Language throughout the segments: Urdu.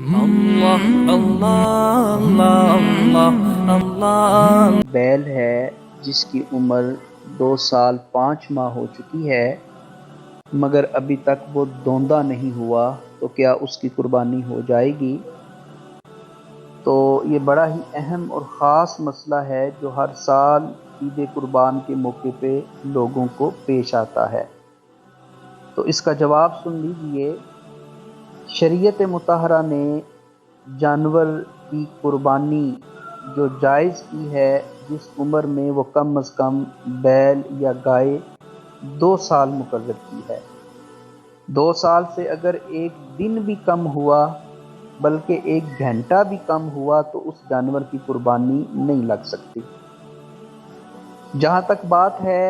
اللہ اللہ اللہ اللہ۔ بیل ہے جس کی عمر 2 سال 5 ماہ ہو چکی ہے مگر ابھی تک وہ دوندا نہیں ہوا، تو کیا اس کی قربانی ہو جائے گی؟ تو یہ بڑا ہی اہم اور خاص مسئلہ ہے جو ہر سال عید قربان کے موقع پہ لوگوں کو پیش آتا ہے۔ تو اس کا جواب سن لیجئے۔ شریعت مطہرہ نے جانور کی قربانی جو جائز کی ہے جس عمر میں وہ کم از کم بیل یا گائے 2 سال مقرر کی ہے۔ 2 سال سے اگر ایک دن بھی کم ہوا بلکہ 1 گھنٹہ بھی کم ہوا تو اس جانور کی قربانی نہیں لگ سکتی۔ جہاں تک بات ہے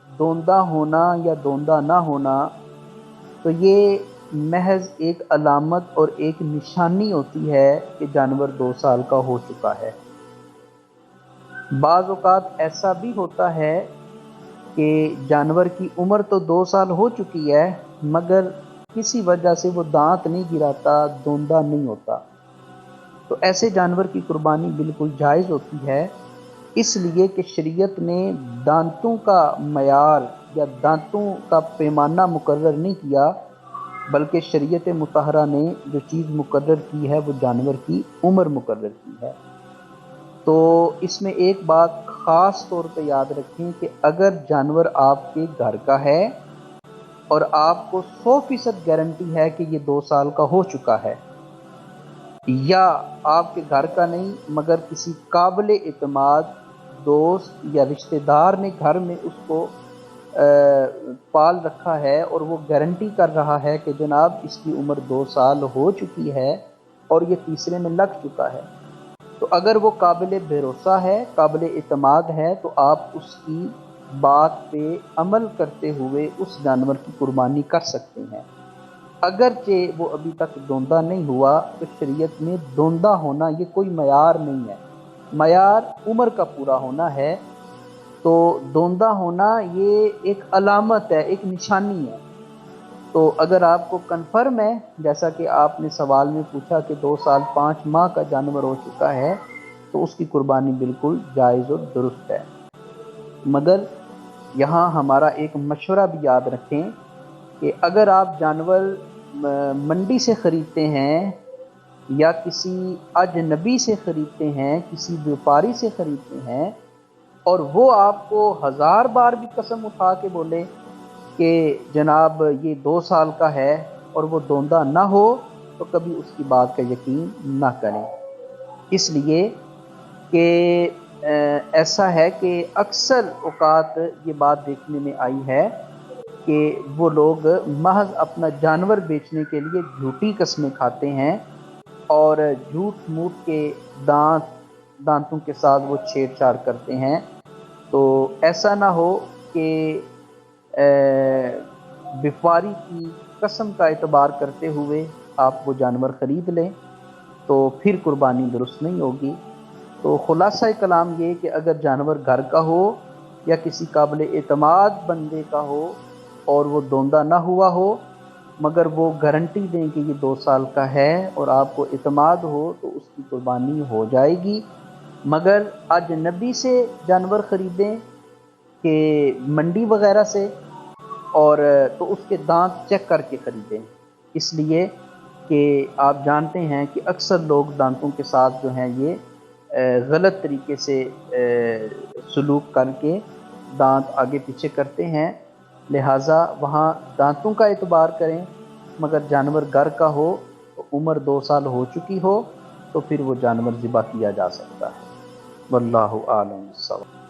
دوندا ہونا یا دوندا نہ ہونا، تو یہ محض ایک علامت اور ایک نشانی ہوتی ہے کہ جانور 2 سال کا ہو چکا ہے۔ بعض اوقات ایسا بھی ہوتا ہے کہ جانور کی عمر تو 2 سال ہو چکی ہے مگر کسی وجہ سے وہ دانت نہیں گراتا، دوندا نہیں ہوتا، تو ایسے جانور کی قربانی بالکل جائز ہوتی ہے، اس لیے کہ شریعت نے دانتوں کا معیار یا دانتوں کا پیمانہ مقرر نہیں کیا، بلکہ شریعت مطہرہ نے جو چیز مقرر کی ہے وہ جانور کی عمر مقرر کی ہے۔ تو اس میں ایک بات خاص طور پہ یاد رکھیں کہ اگر جانور آپ کے گھر کا ہے اور آپ کو 100% گارنٹی ہے کہ یہ 2 سال کا ہو چکا ہے، یا آپ کے گھر کا نہیں مگر کسی قابل اعتماد دوست یا رشتہ دار نے گھر میں اس کو پال رکھا ہے اور وہ گارنٹی کر رہا ہے کہ جناب اس کی عمر 2 سال ہو چکی ہے اور یہ تیسرے میں لگ چکا ہے، تو اگر وہ قابل بھروسہ ہے، قابل اعتماد ہے، تو آپ اس کی بات پہ عمل کرتے ہوئے اس جانور کی قربانی کر سکتے ہیں۔ اگرچہ وہ ابھی تک دوندا نہیں ہوا تو شریعت میں دوندا ہونا یہ کوئی معیار نہیں ہے، معیار عمر کا پورا ہونا ہے، تو دوندا ہونا یہ ایک علامت ہے، ایک نشانی ہے۔ تو اگر آپ کو کنفرم ہے جیسا کہ آپ نے سوال میں پوچھا کہ 2 سال 5 ماہ کا جانور ہو چکا ہے تو اس کی قربانی بالکل جائز اور درست ہے، مگر یہاں ہمارا ایک مشورہ بھی یاد رکھیں کہ اگر آپ جانور منڈی سے خریدتے ہیں یا کسی اجنبی سے خریدتے ہیں، کسی بیوپاری سے خریدتے ہیں اور وہ آپ کو 1000 بار بھی قسم اٹھا کے بولے کہ جناب یہ 2 سال کا ہے اور وہ دوندا نہ ہو تو کبھی اس کی بات کا یقین نہ کریں، اس لیے کہ ایسا ہے کہ اکثر اوقات یہ بات دیکھنے میں آئی ہے کہ وہ لوگ محض اپنا جانور بیچنے کے لیے جھوٹی قسمیں کھاتے ہیں اور جھوٹ موٹ کے دانتوں کے ساتھ وہ چھیڑ چھاڑ کرتے ہیں، تو ایسا نہ ہو کہ بیپاری کی قسم کا اعتبار کرتے ہوئے آپ وہ جانور خرید لیں تو پھر قربانی درست نہیں ہوگی۔ تو خلاصہ کلام یہ کہ اگر جانور گھر کا ہو یا کسی قابل اعتماد بندے کا ہو اور وہ دوندا نہ ہوا ہو مگر وہ گارنٹی دیں کہ یہ 2 سال کا ہے اور آپ کو اعتماد ہو تو اس کی قربانی ہو جائے گی، مگر اجنبی سے جانور خریدیں کہ منڈی وغیرہ سے، اور تو اس کے دانت چیک کر کے خریدیں، اس لیے کہ آپ جانتے ہیں کہ اکثر لوگ دانتوں کے ساتھ جو ہیں یہ غلط طریقے سے سلوک کر کے دانت آگے پیچھے کرتے ہیں، لہٰذا وہاں دانتوں کا اعتبار کریں، مگر جانور گھر کا ہو تو عمر 2 سال ہو چکی ہو تو پھر وہ جانور ذبح کیا جا سکتا ہے۔ واللہ اعلم بالصواب۔